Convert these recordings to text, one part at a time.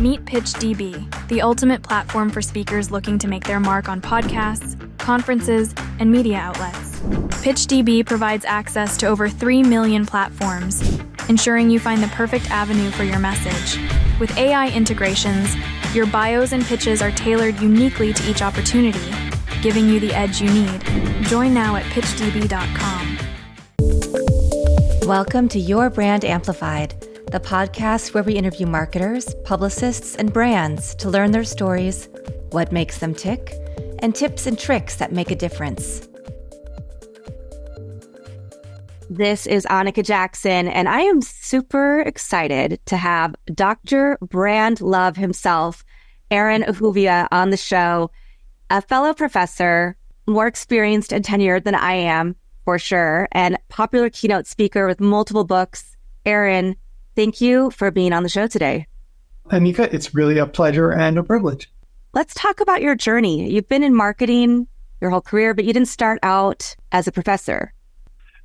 Meet PitchDB, the ultimate platform for speakers looking to make their mark on podcasts, conferences, and media outlets. PitchDB provides access to over 3 million platforms, ensuring you find the perfect avenue for your message. With AI integrations, your bios and pitches are tailored uniquely to each opportunity, giving you the edge you need. Join now at pitchdb.com. Welcome to Your Brand Amplified, the podcast where we interview marketers, publicists, and brands to learn their stories, what makes them tick, and tips and tricks that make a difference. This is Annika Jackson, and I am super excited to have Dr. Brand Love himself, Aaron Ahuvia, on the show, a fellow professor, more experienced and tenured than I am, for sure, and popular keynote speaker with multiple books. Aaron, thank you for being on the show today. Annika, it's really a pleasure and a privilege. Let's talk about your journey. You've been in marketing your whole career, but you didn't start out as a professor.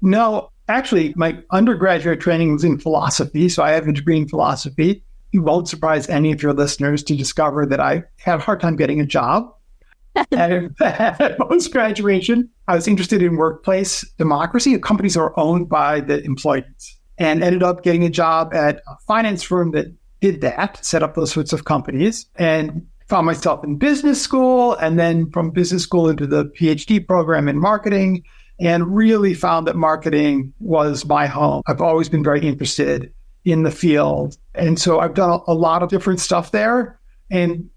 No, actually, my undergraduate training was in philosophy, so I have a degree in philosophy. It won't surprise any of your listeners to discover that I had a hard time getting a job. And post-graduation, I was interested in workplace democracy. Companies are owned by the employees, and ended up getting a job at a finance firm that did that, set up those sorts of companies, and found myself in business school, and then from business school into the PhD program in marketing, and really found that marketing was my home. I've always been very interested in the field. And so I've done a lot of different stuff there. And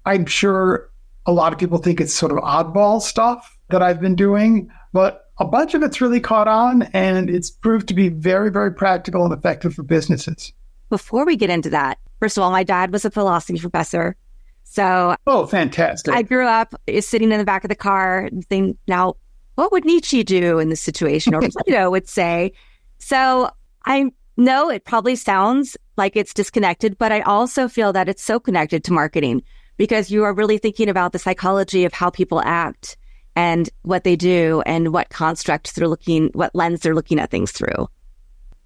I'm sure a lot of people think it's sort of oddball stuff that I've been doing, but a bunch of it's really caught on, and it's proved to be very, very practical and effective for businesses. Before we get into that, first of all, my dad was a philosophy professor. So, oh, fantastic. I grew up sitting in the back of the car and thinking, now, what would Nietzsche do in this situation? Or Plato would say. So I know it probably sounds like it's disconnected, but I also feel that it's so connected to marketing, because you are really thinking about the psychology of how people act and what they do and what construct what lens they're looking at things through.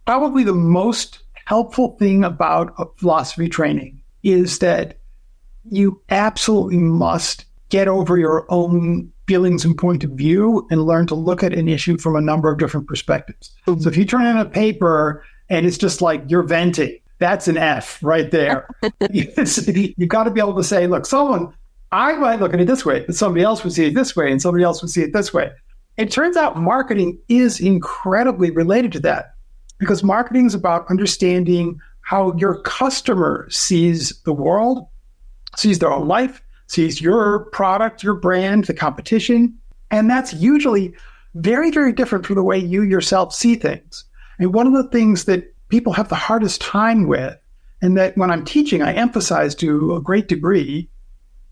Probably the most helpful thing about a philosophy training is that you absolutely must get over your own feelings and point of view and learn to look at an issue from a number of different perspectives. Mm-hmm. So if you turn in a paper and it's just like you're venting, that's an F right there. You've got to be able to say, look, I might look at it this way, but somebody else would see it this way, and somebody else would see it this way. It turns out marketing is incredibly related to that, because marketing is about understanding how your customer sees the world, sees their own life, sees your product, your brand, the competition. And that's usually very, very different from the way you yourself see things. And one of the things that people have the hardest time with, and that when I'm teaching, I emphasize to a great degree,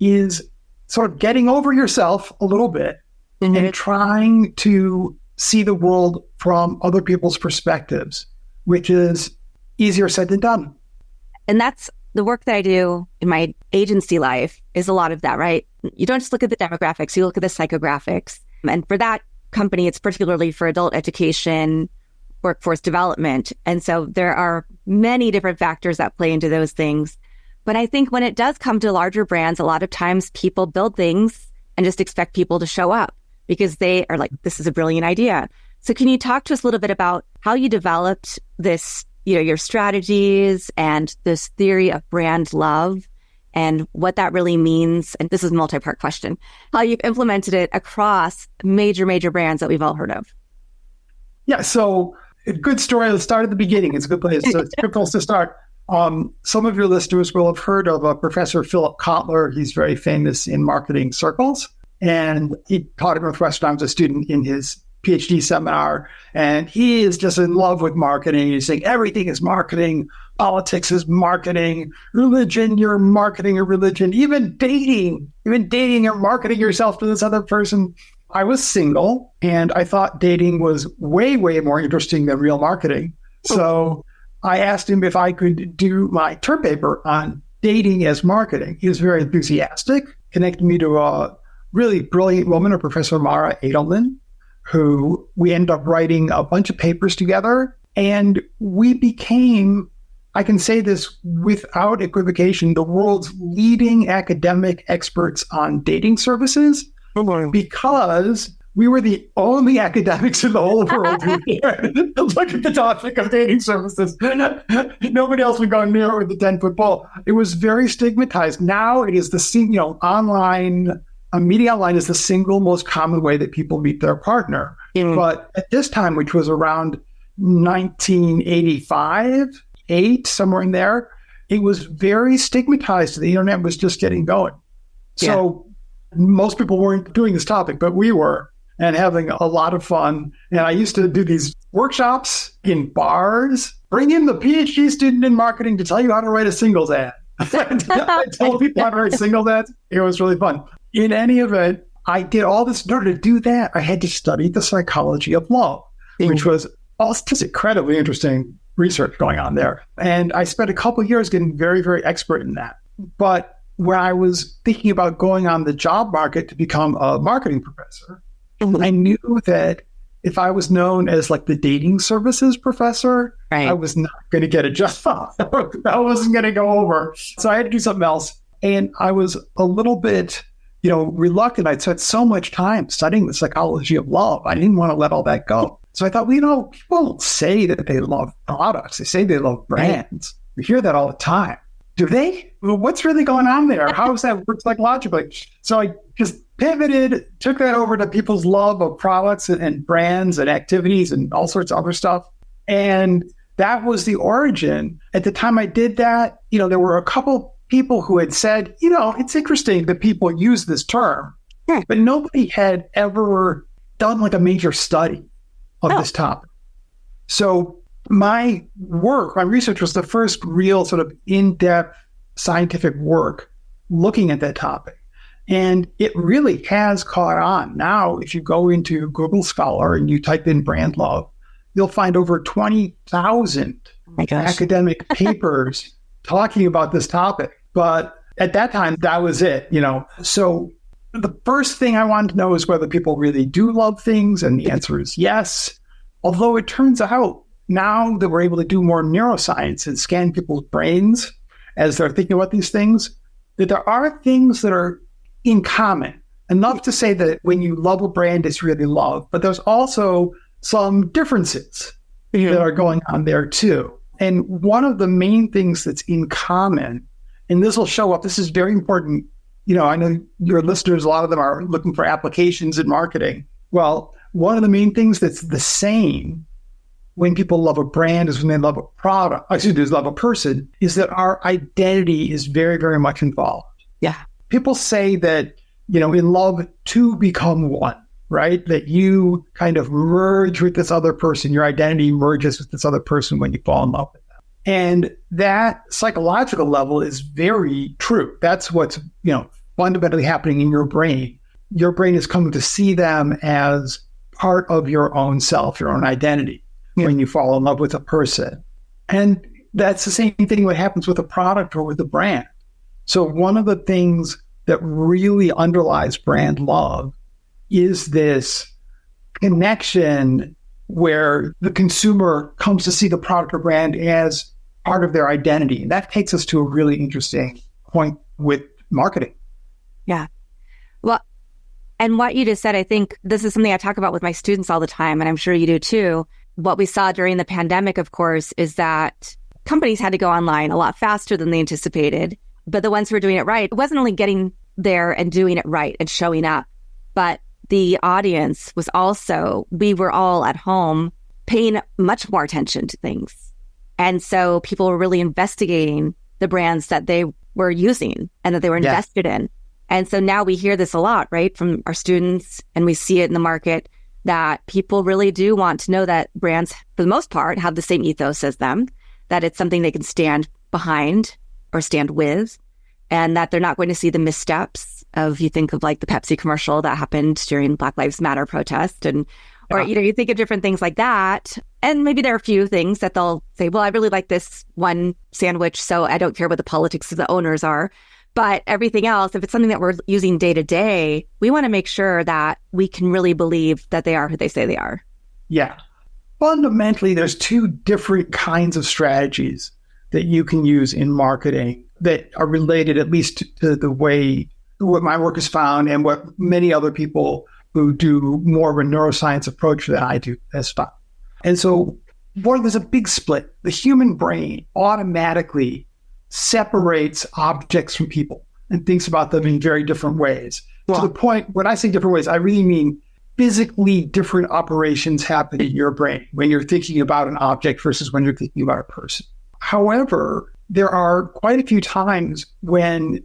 is sort of getting over yourself a little bit and trying to see the world from other people's perspectives, which is easier said than done. And that's the work that I do in my agency life is a lot of that, right? You don't just look at the demographics, you look at the psychographics. And for that company, it's particularly for adult education, workforce development. And so there are many different factors that play into those things. But I think when it does come to larger brands, a lot of times people build things and just expect people to show up because they are like, this is a brilliant idea. So can you talk to us a little bit about how you developed this, your strategies and this theory of brand love and what that really means? And this is a multi-part question, how you've implemented it across major brands that we've all heard of. Yeah, so a good story. Let's start at the beginning. It's a good place. It's a good place to start. Some of your listeners will have heard of Professor Philip Kotler. He's very famous in marketing circles, and he taught at Northwestern. I was a student in his PhD seminar, and he is just in love with marketing. He's saying everything is marketing, politics is marketing, religion, you're marketing a religion, even dating, you're marketing yourself to this other person. I was single, and I thought dating was way, way more interesting than real marketing. So I asked him if I could do my term paper on dating as marketing. He was very enthusiastic, connected me to a really brilliant woman, Professor Mara Edelman, who we ended up writing a bunch of papers together. And we became I can say this without equivocation, the world's leading academic experts on dating services, because we were the only academics in the whole world who look at the topic of dating services. Nobody else would go near it with the 10-foot pole. It was very stigmatized. Now it is online, media online is the single most common way that people meet their partner. But at this time, which was around 1985, 8, somewhere in there, it was very stigmatized. The internet was just getting going. So most people weren't doing this topic, but we were, and having a lot of fun. And I used to do these workshops in bars, bring in the PhD student in marketing to tell you how to write a singles ad. I told people how to write singles ads. It was really fun. In any event, I did all this. In order to do that, I had to study the psychology of love, which was also just incredibly interesting research going on there. And I spent a couple of years getting very, very expert in that. But when I was thinking about going on the job market to become a marketing professor, I knew that if I was known as like the dating services professor, I was not going to get a job. That wasn't going to go over. So I had to do something else. And I was a little bit, reluctant. I'd spent so much time studying the psychology of love. I didn't want to let all that go. So I thought, people don't say that they love products. They say they love brands. We hear that all the time. Do they? Well, what's really going on there? How does that work psychologically? So I just pivoted, took that over to people's love of products and brands and activities and all sorts of other stuff. And that was the origin. At the time I did that, there were a couple people who had said, it's interesting that people use this term, but nobody had ever done like a major study of this topic. So my research was the first real sort of in-depth scientific work looking at that topic. And it really has caught on. Now, if you go into Google Scholar and you type in brand love, you'll find over 20,000 academic papers talking about this topic. But at that time, that was it, So the first thing I wanted to know is whether people really do love things. And the answer is yes. Although it turns out now that we're able to do more neuroscience and scan people's brains as they're thinking about these things, that there are things that are in common, enough to say that when you love a brand, it's really love. But there's also some differences that are going on there too. And one of the main things that's in common, and this will show up, this is very important. I know your listeners, a lot of them are looking for applications in marketing. Well, one of the main things that's the same when people love a brand is when they love a product, love a person, is that our identity is very, very much involved. Yeah. People say that, in love, two become one, right? That you kind of merge with this other person. Your identity merges with this other person when you fall in love with them. And that psychological level is very true. That's what's, fundamentally happening in your brain. Your brain is coming to see them as part of your own self, your own identity, when you fall in love with a person. And that's the same thing what happens with a product or with a brand. So one of the things that really underlies brand love is this connection where the consumer comes to see the product or brand as part of their identity. And that takes us to a really interesting point with marketing. Yeah. Well, and what you just said, I think this is something I talk about with my students all the time, and I'm sure you do too. What we saw during the pandemic, of course, is that companies had to go online a lot faster than they anticipated. But the ones who were doing it right, it wasn't only getting there and doing it right and showing up, but the audience was also, we were all at home paying much more attention to things. And so people were really investigating the brands that they were using and that they were invested in. And so now we hear this a lot, right, from our students, and we see it in the market that people really do want to know that brands, for the most part, have the same ethos as them, that it's something they can stand behind or stand with, and that they're not going to see the missteps of, you think of like the Pepsi commercial that happened during Black Lives Matter protest, and or you think of different things like that. And maybe there are a few things that they'll say, well, I really like this one sandwich, so I don't care what the politics of the owners are. But everything else, if it's something that we're using day to day, we want to make sure that we can really believe that they are who they say they are. Yeah. Fundamentally, there's two different kinds of strategies that you can use in marketing that are related at least to the way what my work has found and what many other people who do more of a neuroscience approach than I do has found. And so there's a big split. The human brain automatically separates objects from people and thinks about them in very different ways. Wow. To the point, when I say different ways, I really mean physically different operations happen in your brain when you're thinking about an object versus when you're thinking about a person. However, there are quite a few times when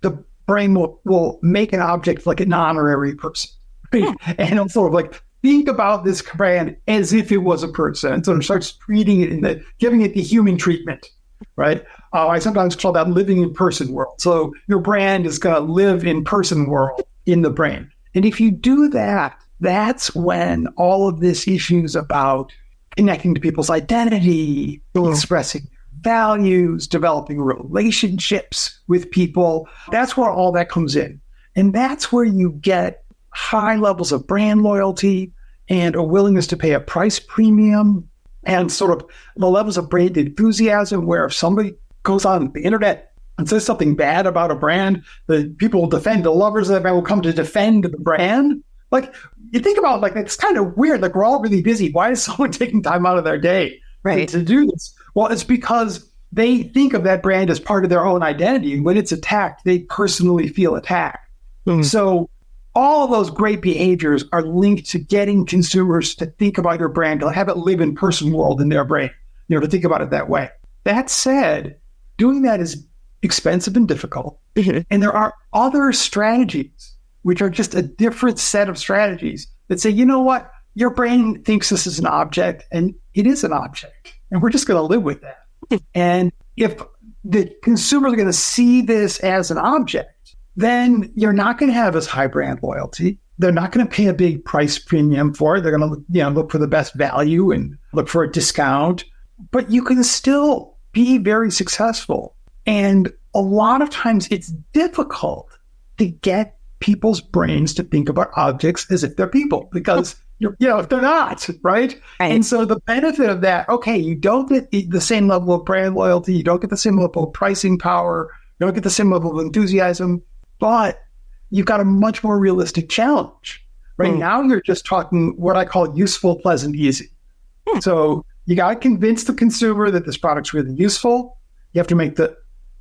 the brain will make an object like an honorary person. Right? And it'll sort of like think about this brand as if it was a person. And so it starts treating it giving it the human treatment, right? I sometimes call that living in person world. So your brand is going to live in person world in the brain. And if you do that, that's when all of these issues about connecting to people's identity, expressing values, developing relationships with people, that's where all that comes in. And that's where you get high levels of brand loyalty and a willingness to pay a price premium and sort of the levels of brand enthusiasm where if somebody goes on the internet and says something bad about a brand, the people will defend, the lovers of that brand will come to defend the brand. Like, you think about, like, it's kind of weird. Like, we're all really busy. Why is someone taking time out of their day to do this? Well, it's because they think of that brand as part of their own identity. And when it's attacked, they personally feel attacked. So all of those great behaviors are linked to getting consumers to think about your brand, to have it live in person world in their brain, to think about it that way. That said, doing that is expensive and difficult. And there are other strategies, which are just a different set of strategies that say, you know what? Your brain thinks this is an object, and it is an object. And we're just going to live with that. And if the consumers are going to see this as an object, then you're not going to have as high brand loyalty. They're not going to pay a big price premium for it. They're going to look for the best value and look for a discount. But you can still be very successful. And a lot of times it's difficult to get people's brains to think about objects as if they're people because, if they're not, right? And so the benefit of that, okay, you don't get the same level of brand loyalty. You don't get the same level of pricing power. You don't get the same level of enthusiasm, but you've got a much more realistic challenge. Right now, you're just talking what I call useful, pleasant, easy. So you got to convince the consumer that this product's really useful. You have to make the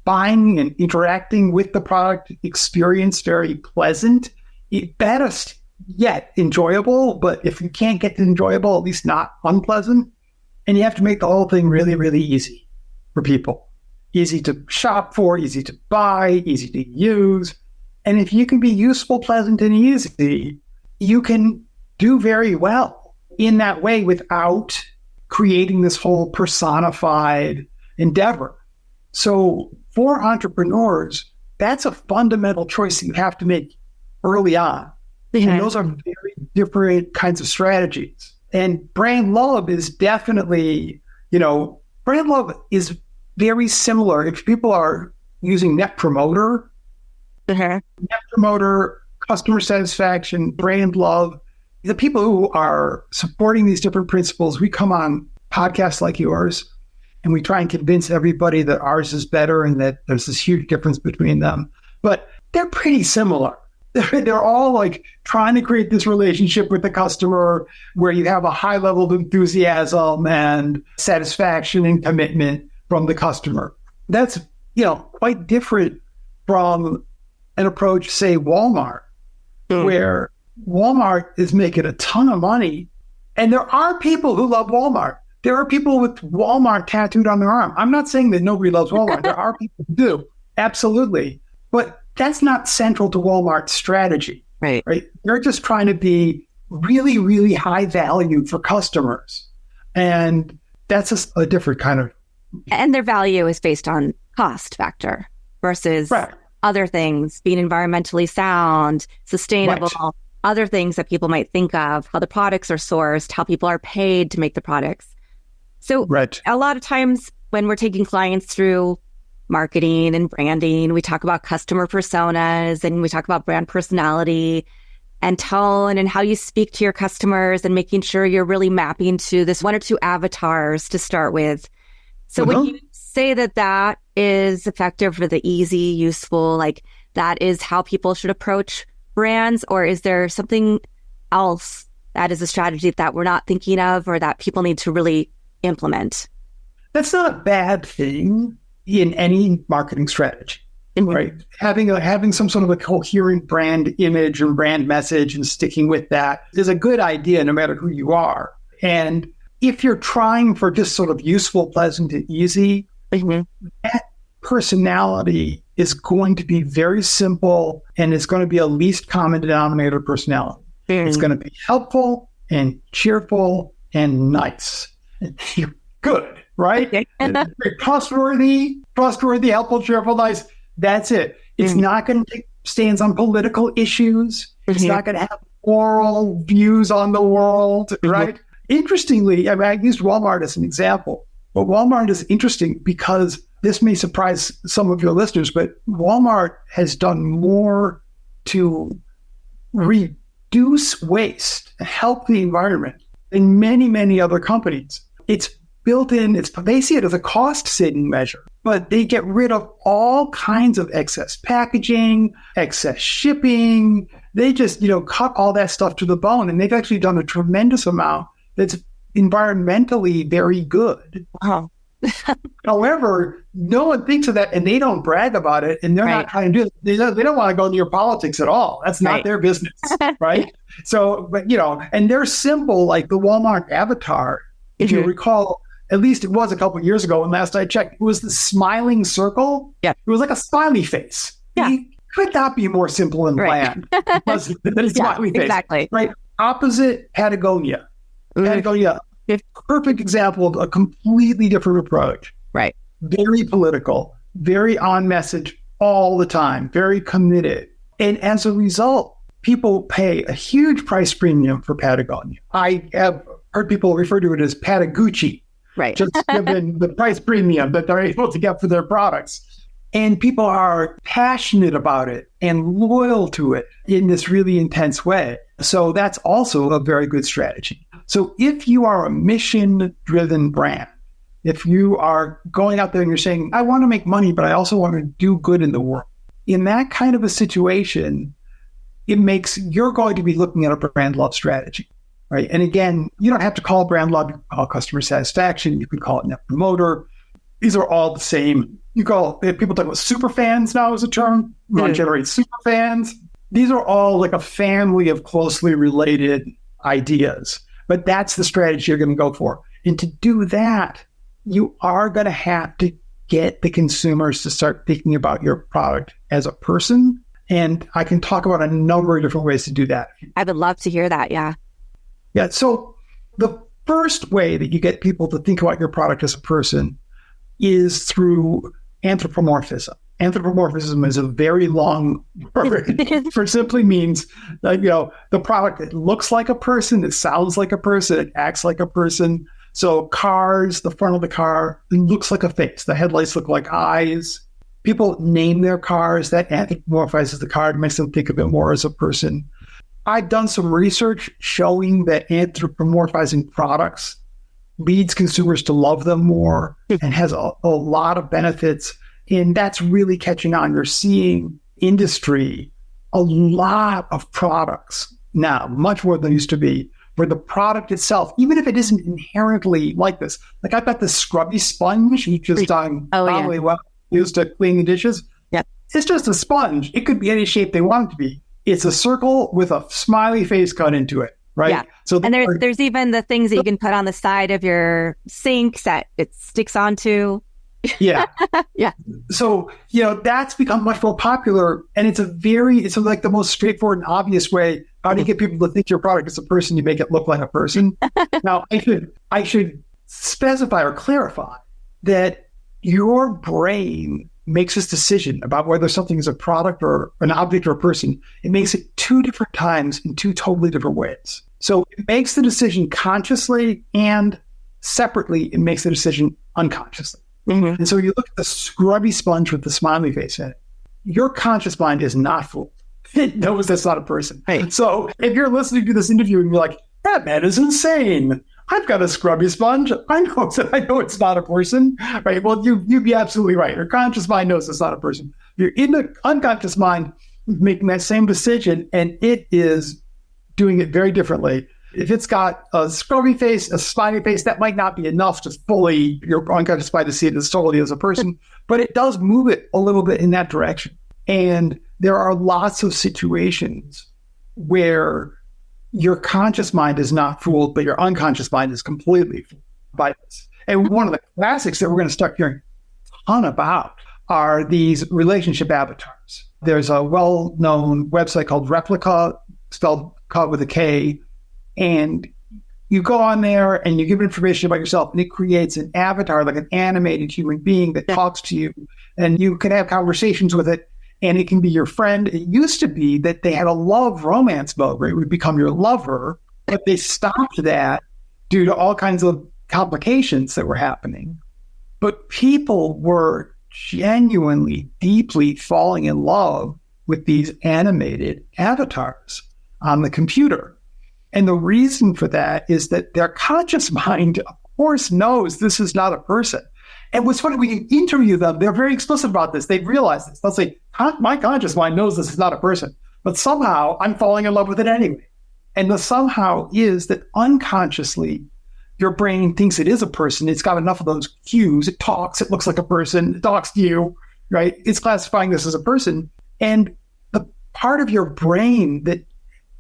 buying and interacting with the product experience very pleasant, best yet enjoyable, but if you can't get to enjoyable, at least not unpleasant. And you have to make the whole thing really, really easy for people. Easy to shop for, easy to buy, easy to use. And if you can be useful, pleasant, and easy, you can do very well in that way without creating this whole personified endeavor. So for entrepreneurs, that's a fundamental choice that you have to make early on. And those are very different kinds of strategies. And brand love is definitely, brand love is very similar. If people are using net promoter, customer satisfaction, brand love, the people who are supporting these different principles, we come on podcasts like yours, and we try and convince everybody that ours is better and that there's this huge difference between them. But they're pretty similar. They're all like trying to create this relationship with the customer where you have a high level of enthusiasm and satisfaction and commitment from the customer. That's, quite different from an approach, say, Walmart, where Walmart is making a ton of money. And there are people who love Walmart. There are people with Walmart tattooed on their arm. I'm not saying that nobody loves Walmart. There are people who do. Absolutely. But that's not central to Walmart's strategy. Right? They're just trying to be really, really high value for customers. And that's just a different kind of... And their value is based on cost factor versus other things, being environmentally sound, sustainable, other things that people might think of, how the products are sourced, how people are paid to make the products. So a lot of times when we're taking clients through marketing and branding, we talk about customer personas and we talk about brand personality and tone and how you speak to your customers and making sure you're really mapping to this one or two avatars to start with. So when you say that that is effective for the easy, useful, like that is how people should approach brands? Or is there something else that is a strategy that we're not thinking of or that people need to really implement? That's not a bad thing in any marketing strategy, right? Having some sort of a coherent brand image and brand message and sticking with that is a good idea no matter who you are. And if you're trying for just sort of useful, pleasant, and easy, that personality is going to be very simple and it's going to be a least common denominator personality. It's going to be helpful and cheerful and nice. Good, right? Trustworthy, helpful, cheerful, nice. That's it. It's not going to take stands on political issues. It's not going to have moral views on the world, right? Interestingly, I used Walmart as an example, but Walmart is interesting because this may surprise some of your listeners, but Walmart has done more to reduce waste, help the environment than many, many other companies. It's built in, they see it as a cost-saving measure, but they get rid of all kinds of excess packaging, excess shipping. They just, cut all that stuff to the bone, and they've actually done a tremendous amount that's environmentally very good. Wow. However, no one thinks of that, and they don't brag about it, and they're not trying to do it. They don't want to go into your politics at all. That's not their business, right? So, but, and their symbol, like the Walmart avatar, if you recall, at least it was a couple of years ago, and last I checked, it was the smiling circle. Yeah. It was like a smiley face. Yeah. It could not be more simple and bland than a smiley face. Exactly. Right. Opposite Patagonia. Patagonia, perfect example of a completely different approach. Right. Very political, very on message all the time, very committed. And as a result, people pay a huge price premium for Patagonia. I have heard people refer to it as Patagucci. Right. Just given the price premium that they're able to get for their products. And people are passionate about it and loyal to it in this really intense way. So that's also a very good strategy. So if you are a mission-driven brand, if you are going out there and you're saying, I want to make money, but I also want to do good in the world, in that kind of a situation, you're going to be looking at a brand love strategy, right? And again, you don't have to call brand love, you can call customer satisfaction, you can call it net promoter. These are all the same. People talk about super fans now as a term. We want to generate super fans. These are all like a family of closely related ideas. But that's the strategy you're going to go for. And to do that, you are going to have to get the consumers to start thinking about your product as a person. And I can talk about a number of different ways to do that. I would love to hear that. Yeah. Yeah. So the first way that you get people to think about your product as a person is through anthropomorphism. Anthropomorphism is a very long word for simply means that, the product that looks like a person, it sounds like a person, it acts like a person. So cars, the front of the car, it looks like a face. The headlights look like eyes. People name their cars. That anthropomorphizes the car. It makes them think of it more as a person. I've done some research showing that anthropomorphizing products leads consumers to love them more and has a lot of benefits. And that's really catching on. You're seeing industry, a lot of products now, much more than used to be, where the product itself, even if it isn't inherently like this, like I've got this scrubby sponge, which is done used to clean the dishes. Yeah. It's just a sponge. It could be any shape they want it to be. It's a circle with a smiley face cut into it. Right. Yeah. So and there's even the things that you can put on the side of your sink that it sticks onto. Yeah. Yeah. So, that's become much more popular. And it's like the most straightforward and obvious way. How do you get people to think your product is a person? You make it look like a person. Now, I should specify or clarify that your brain makes this decision about whether something is a product or an object or a person. It makes it two different times in two totally different ways. So it makes the decision consciously, and separately, it makes the decision unconsciously. And so you look at the scrubby sponge with the smiley face in it. Your conscious mind is not fooled. It knows that's not a person. Right. So if you're listening to this interview and you're like, that man is insane, I've got a scrubby sponge. I know it's not a person, right? Well, you'd be absolutely right. Your conscious mind knows it's not a person. You're in the unconscious mind making that same decision, and it is doing it very differently. If it's got a scrubby face, a spiny face, that might not be enough to fully, your unconscious mind to see it as totally as a person, but it does move it a little bit in that direction. And there are lots of situations where your conscious mind is not fooled, but your unconscious mind is completely fooled by this. And one of the classics that we're going to start hearing a ton about are these relationship avatars. There's a well-known website called Replica, spelled with a K, and you go on there and you give information about yourself, and it creates an avatar, like an animated human being that talks to you, and you can have conversations with it. And it can be your friend. It used to be that they had a love romance mode where it would become your lover, but they stopped that due to all kinds of complications that were happening. But people were genuinely, deeply falling in love with these animated avatars on the computer. And the reason for that is that their conscious mind, of course, knows this is not a person. And what's funny, when you interview them, they're very explicit about this. They realize this. They'll say, my conscious mind knows this is not a person, but somehow I'm falling in love with it anyway. And the somehow is that unconsciously, your brain thinks it is a person. It's got enough of those cues. It talks. It looks like a person. It talks to you, right? It's classifying this as a person. And the part of your brain that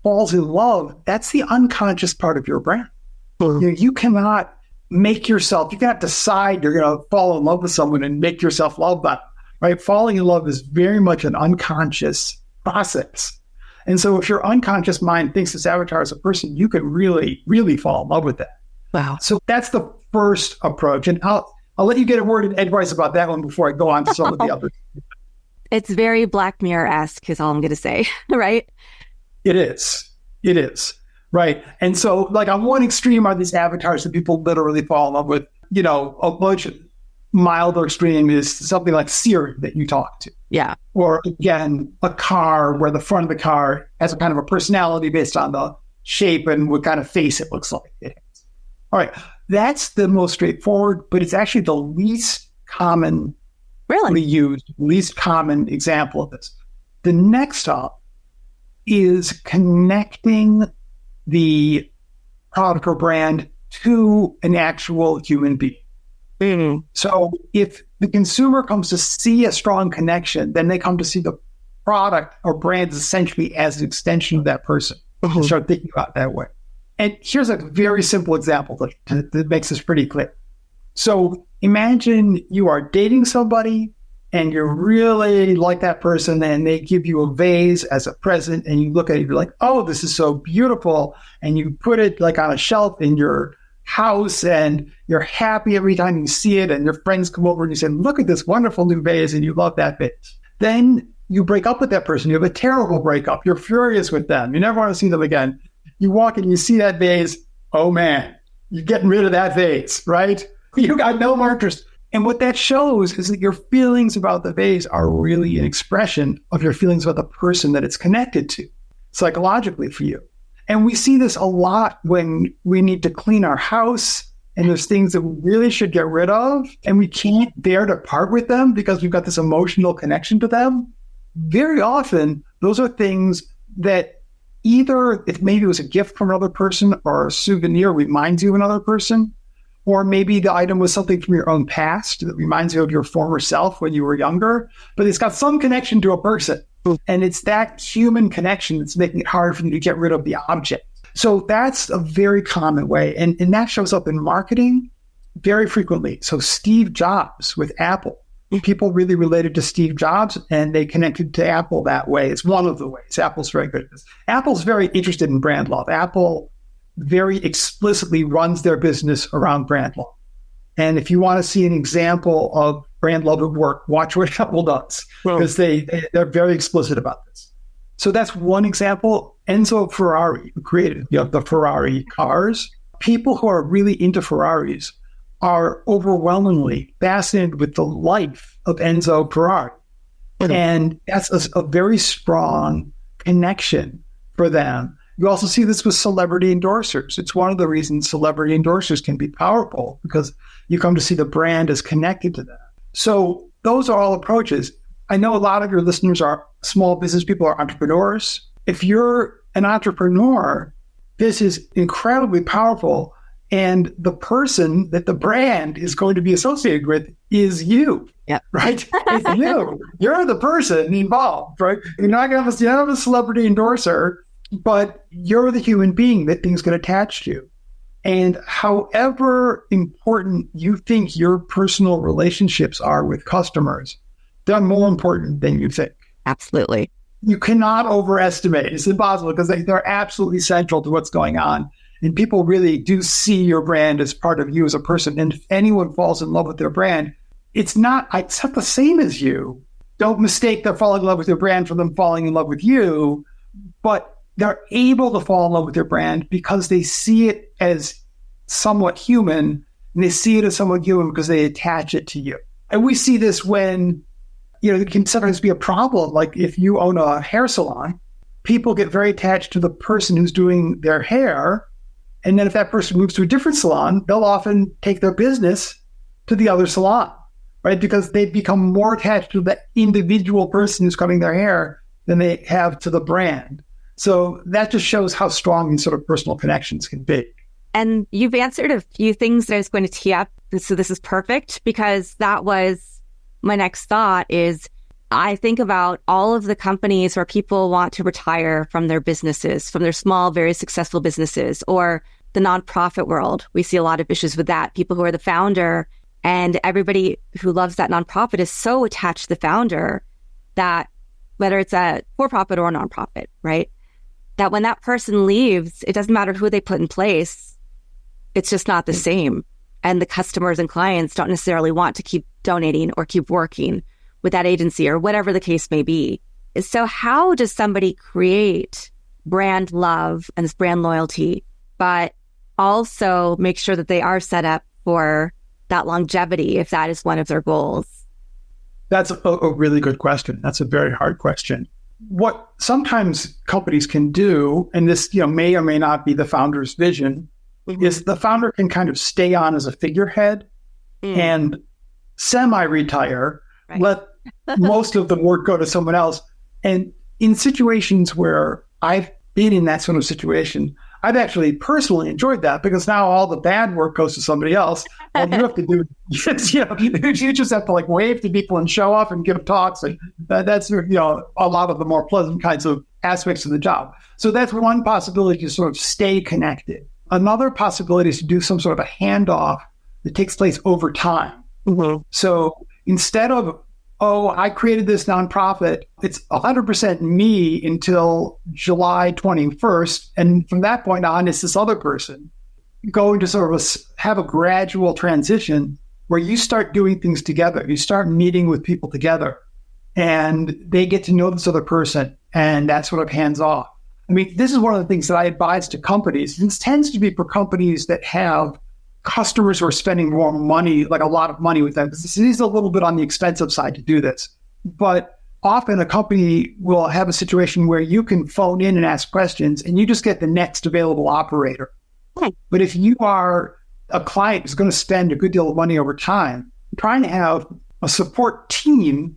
falls in love, that's the unconscious part of your brain. You cannot make yourself, you cannot decide you're going to fall in love with someone and make yourself love them, right? Falling in love is very much an unconscious process. And so if your unconscious mind thinks this avatar is a person, you can really, really fall in love with that. Wow. So that's the first approach. And I'll let you get a word of advice about that one before I go on to some of the others. It's very Black Mirror-esque is all I'm going to say, right? It is. It is. Right. And so, like, on one extreme are these avatars that people literally fall in love with. You know, a much milder extreme is something like Siri that you talk to. Yeah. Or, again, a car where the front of the car has a kind of a personality based on the shape and what kind of face it looks like. All right. That's the most straightforward, but it's actually the least commonly used, least common example of this. The next up is connecting the product or brand to an actual human being. Mm-hmm. So if the consumer comes to see a strong connection, then they come to see the product or brand essentially as an extension of that person. And start thinking about it that way. And here's a very simple example that makes this pretty clear. So imagine you are dating somebody and you really like that person, and they give you a vase as a present, and you look at it, you're like, oh, this is so beautiful. And you put it like on a shelf in your house, and you're happy every time you see it, and your friends come over and you say, look at this wonderful new vase, and you love that vase. Then you break up with that person. You have a terrible breakup. You're furious with them. You never want to see them again. You walk in, you see that vase. Oh man, you're getting rid of that vase, right? You got no more interest. And what that shows is that your feelings about the vase are really an expression of your feelings about the person that it's connected to psychologically for you. And we see this a lot when we need to clean our house and there's things that we really should get rid of and we can't bear to part with them because we've got this emotional connection to them. Very often, those are things that either if maybe it was a gift from another person or a souvenir reminds you of another person, or maybe the item was something from your own past that reminds you of your former self when you were younger, but it's got some connection to a person. And it's that human connection that's making it hard for you to get rid of the object. So that's a very common way. And that shows up in marketing very frequently. So Steve Jobs with Apple, people really related to Steve Jobs and they connected to Apple that way. It's one of the ways. Apple's very good at this. Apple's very interested in brand love. Apple very explicitly runs their business around brand love. And if you want to see an example of brand love at work, watch what Apple does, because they're very explicit about this. So that's one example. Enzo Ferrari, who created the Ferrari cars, people who are really into Ferraris are overwhelmingly fascinated with the life of Enzo Ferrari. And that's a very strong connection for them. You also see this with celebrity endorsers. It's one of the reasons celebrity endorsers can be powerful, because you come to see the brand as connected to that. So those are all approaches. I know a lot of your listeners are small business people or entrepreneurs. If you're an entrepreneur, this is incredibly powerful. And the person that the brand is going to be associated with is you. Yep. Right? It's you. You're the person involved, right? You're not going to have a celebrity endorser, but you're the human being that things get attached to. And however important you think your personal relationships are with customers, they're more important than you think. Absolutely. You cannot overestimate. It's impossible, because they're absolutely central to what's going on. And people really do see your brand as part of you as a person. And if anyone falls in love with their brand, it's not the same as you. Don't mistake their falling in love with your brand for them falling in love with you. But they're able to fall in love with their brand because they see it as somewhat human, and they see it as somewhat human because they attach it to you. And we see this when, it can sometimes be a problem. Like if you own a hair salon, people get very attached to the person who's doing their hair. And then if that person moves to a different salon, they'll often take their business to the other salon, right? Because they've become more attached to the individual person who's cutting their hair than they have to the brand. So that just shows how strong these sort of personal connections can be. And you've answered a few things that I was going to tee up. So this is perfect, because that was my next thought is I think about all of the companies where people want to retire from their businesses, from their small, very successful businesses, or the nonprofit world. We see a lot of issues with that. People who are the founder, and everybody who loves that nonprofit is so attached to the founder that whether it's a for-profit or a nonprofit, right? That when that person leaves, it doesn't matter who they put in place. It's just not the same. And the customers and clients don't necessarily want to keep donating or keep working with that agency or whatever the case may be. So how does somebody create brand love and this brand loyalty, but also make sure that they are set up for that longevity if that is one of their goals? That's a really good question. That's a very hard question. What sometimes companies can do, and this may or may not be the founder's vision, is the founder can kind of stay on as a figurehead and semi-retire, right. Let most of the work go to someone else. And in situations where I've been in that sort of situation, I've actually personally enjoyed that, because now all the bad work goes to somebody else. All you have to do is, you just have to wave to people and show off and give talks. And that's, a lot of the more pleasant kinds of aspects of the job. So that's one possibility, to sort of stay connected. Another possibility is to do some sort of a handoff that takes place over time. Mm-hmm. So instead of, I created this nonprofit, it's 100% me until July 21st. And from that point on, it's this other person going to sort of have a gradual transition where you start doing things together. You start meeting with people together, and they get to know this other person, and that sort of hands off. I mean, this is one of the things that I advise to companies. This tends to be for companies that have customers who are spending more money, like a lot of money with them. This is a little bit on the expensive side to do this. But often a company will have a situation where you can phone in and ask questions, and you just get the next available operator. Okay. But if you are a client who's going to spend a good deal of money over time, trying to have a support team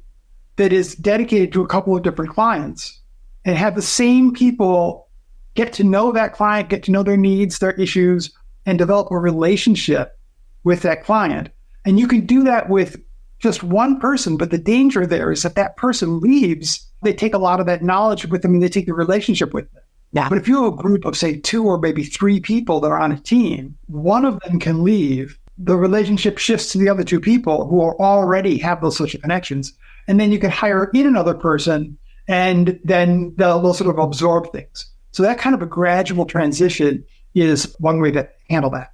that is dedicated to a couple of different clients, and have the same people get to know that client, get to know their needs, their issues, and develop a relationship with that client. And you can do that with just one person, but the danger there is that that person leaves, they take a lot of that knowledge with them, and they take the relationship with them. Yeah. But if you have a group of, say, 2 or maybe 3 people that are on a team, one of them can leave, the relationship shifts to the other 2 people who already have those social connections, and then you can hire in another person, and then they'll sort of absorb things. So that kind of a gradual transition is one way to handle that.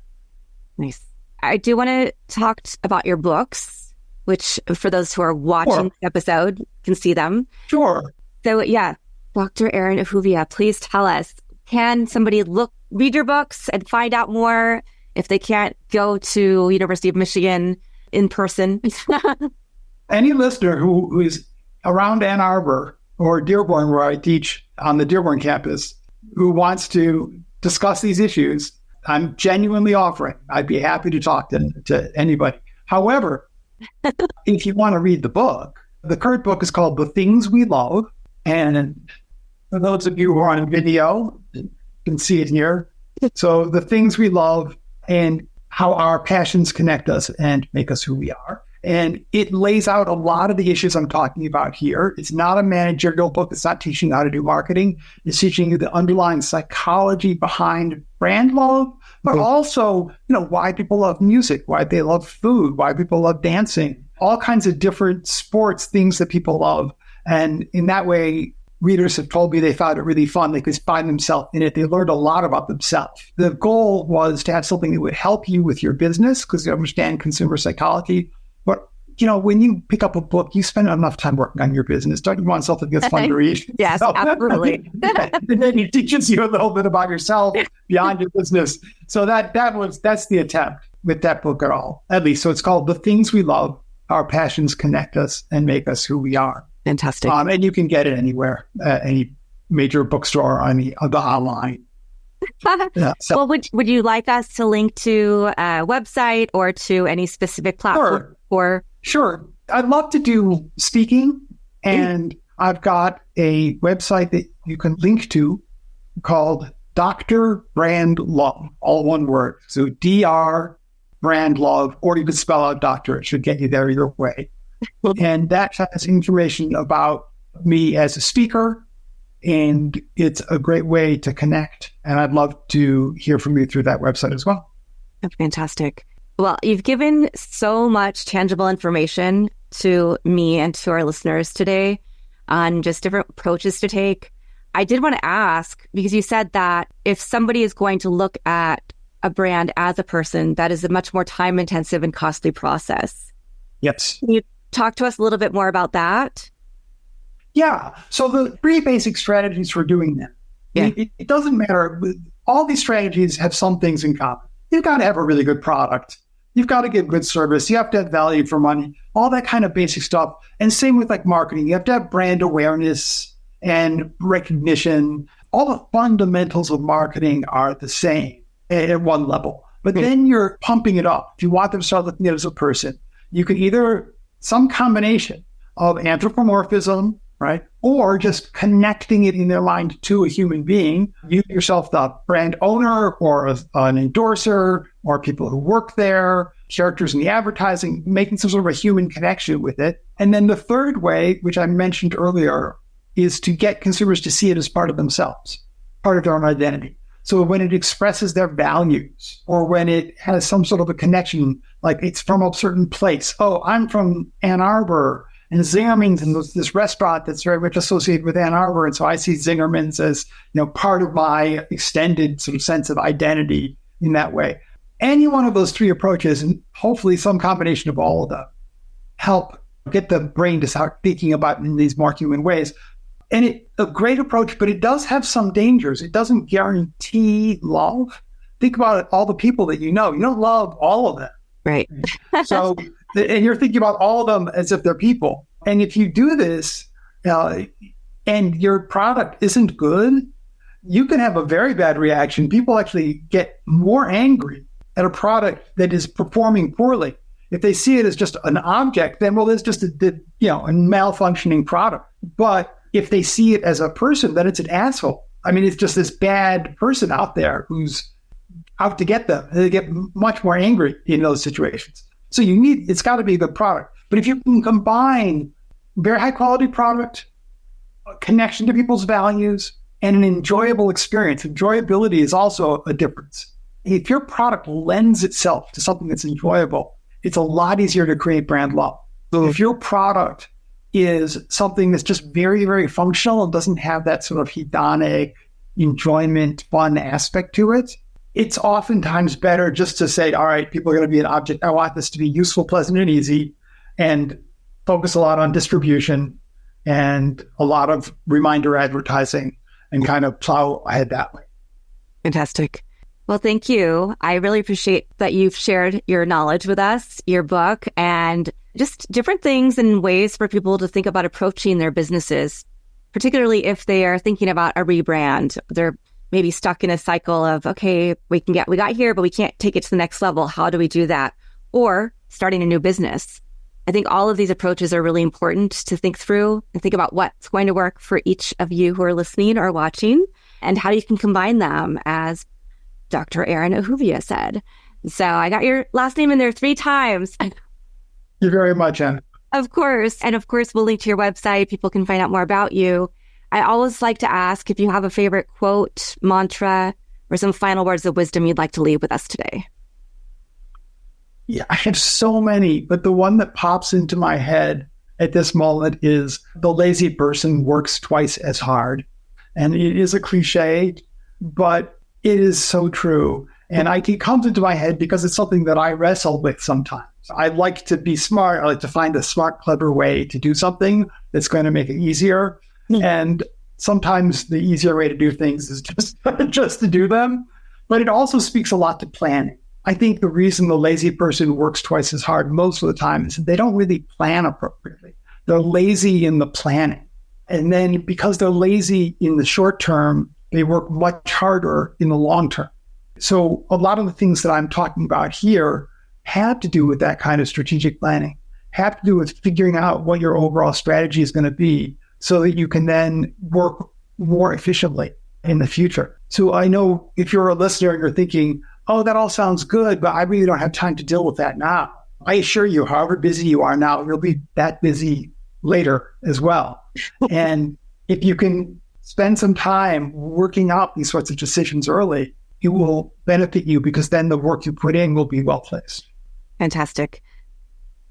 Nice. I do want to talk about your books, which for those who are watching the episode can see them. Sure. So yeah, Dr. Aaron Ahuvia, please tell us, can somebody read your books and find out more if they can't go to University of Michigan in person? Any listener who is around Ann Arbor or Dearborn, where I teach on the Dearborn campus, who wants to discuss these issues, I'm genuinely offering. I'd be happy to talk to anybody. However, if you want to read the book, the current book is called The Things We Love. And for those of you who are on video, you can see it here. So The Things We Love and How Our Passions Connect Us and Make Us Who We Are. And it lays out a lot of the issues I'm talking about here. It's not a managerial book. It's not teaching you how to do marketing. It's teaching you the underlying psychology behind brand love, but also, why people love music, why they love food, why people love dancing, all kinds of different sports, things that people love. And in that way, readers have told me they found it really fun. They could find themselves in it. They learned a lot about themselves. The goal was to have something that would help you with your business because you understand consumer psychology. But, when you pick up a book, you spend enough time working on your business. Don't you want something that's fun to read? Yes, absolutely. And then it teaches you a little bit about yourself beyond your business. So that's the attempt with that book at least. So it's called The Things We Love, Our Passions Connect Us and Make Us Who We Are. Fantastic. And you can get it anywhere, any major bookstore on the online. Yeah, well, would you like us to link to a website or to any specific platform? Sure. I'd love to do speaking, and I've got a website that you can link to called Dr. Brand Love, all one word. So Dr. Brand Love, or you could spell out doctor. It should get you there either way. And that has information about me as a speaker, and it's a great way to connect. And I'd love to hear from you through that website as well. Fantastic. Well, you've given so much tangible information to me and to our listeners today on just different approaches to take. I did want to ask, because you said that if somebody is going to look at a brand as a person, that is a much more time-intensive and costly process. Yes. Can you talk to us a little bit more about that? Yeah. So the 3 basic strategies for doing that. Yeah. It doesn't matter. All these strategies have some things in common. You've got to have a really good product. You've got to give good service. You have to have value for money, all that kind of basic stuff. And same with marketing. You have to have brand awareness and recognition. All the fundamentals of marketing are the same at one level. But then you're pumping it up. If you want them to start looking at it as a person, you can either some combination of anthropomorphism, right? Or just connecting it in their mind to a human being. You yourself, the brand owner or an endorser or people who work there, characters in the advertising, making some sort of a human connection with it. And then the third way, which I mentioned earlier, is to get consumers to see it as part of themselves, part of their own identity. So when it expresses their values or when it has some sort of a connection, like it's from a certain place. Oh, I'm from Ann Arbor. And Zingerman's and this restaurant that's very much associated with Ann Arbor. And so I see Zingerman's as, part of my extended sort of sense of identity in that way. Any one of those 3 approaches, and hopefully some combination of all of them, help get the brain to start thinking about it in these more human ways. And it's a great approach, but it does have some dangers. It doesn't guarantee love. Think about it, all the people that you know. You don't love all of them. Right. So, and you're thinking about all of them as if they're people. And if you do this and your product isn't good, you can have a very bad reaction. People actually get more angry at a product that is performing poorly. If they see it as just an object, then, well, it's just a malfunctioning product. But if they see it as a person, then it's an asshole. I mean, it's just this bad person out there who's out to get them. And they get much more angry in those situations. So it's got to be a good product. But if you can combine very high quality product, a connection to people's values, and an enjoyable experience, enjoyability is also a difference. If your product lends itself to something that's enjoyable, it's a lot easier to create brand love. So if your product is something that's just very, very functional and doesn't have that sort of hedonic enjoyment, fun aspect to it, it's oftentimes better just to say, all right, people are going to be an object. I want this to be useful, pleasant, and easy, and focus a lot on distribution and a lot of reminder advertising and kind of plow ahead that way. Fantastic. Well, thank you. I really appreciate that you've shared your knowledge with us, your book, and just different things and ways for people to think about approaching their businesses, particularly if they are thinking about a rebrand. They're maybe stuck in a cycle of, okay, we got here, but we can't take it to the next level. How do we do that? Or starting a new business. I think all of these approaches are really important to think through and think about what's going to work for each of you who are listening or watching and how you can combine them, as Dr. Erin Ahuvia said. So I got your last name in there 3 times. You very much, Anne. Of course. And of course, we'll link to your website. People can find out more about you. I always like to ask if you have a favorite quote, mantra, or some final words of wisdom you'd like to leave with us today. Yeah, I have so many, but the one that pops into my head at this moment is the lazy person works twice as hard. And it is a cliche, but it is so true. And it comes into my head because it's something that I wrestle with sometimes. I like to be smart. I like to find a smart, clever way to do something that's going to make it easier. And sometimes the easier way to do things is just to do them. But it also speaks a lot to planning. I think the reason the lazy person works twice as hard most of the time is they don't really plan appropriately. They're lazy in the planning. And then because they're lazy in the short term, they work much harder in the long term. So a lot of the things that I'm talking about here have to do with that kind of strategic planning, have to do with figuring out what your overall strategy is going to be so that you can then work more efficiently in the future. So I know if you're a listener and you're thinking, oh, that all sounds good, but I really don't have time to deal with that now. I assure you, however busy you are now, you'll be that busy later as well. And if you can spend some time working out these sorts of decisions early, it will benefit you because then the work you put in will be well placed. Fantastic.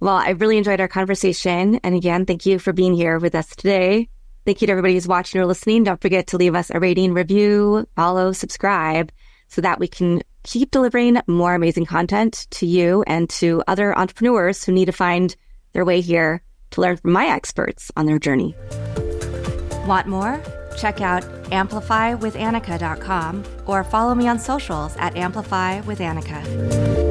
Well, I really enjoyed our conversation. And again, thank you for being here with us today. Thank you to everybody who's watching or listening. Don't forget to leave us a rating, review, follow, subscribe, so that we can keep delivering more amazing content to you and to other entrepreneurs who need to find their way here to learn from my experts on their journey. Want more? Check out amplifywithannika.com or follow me on socials at amplifywithannika.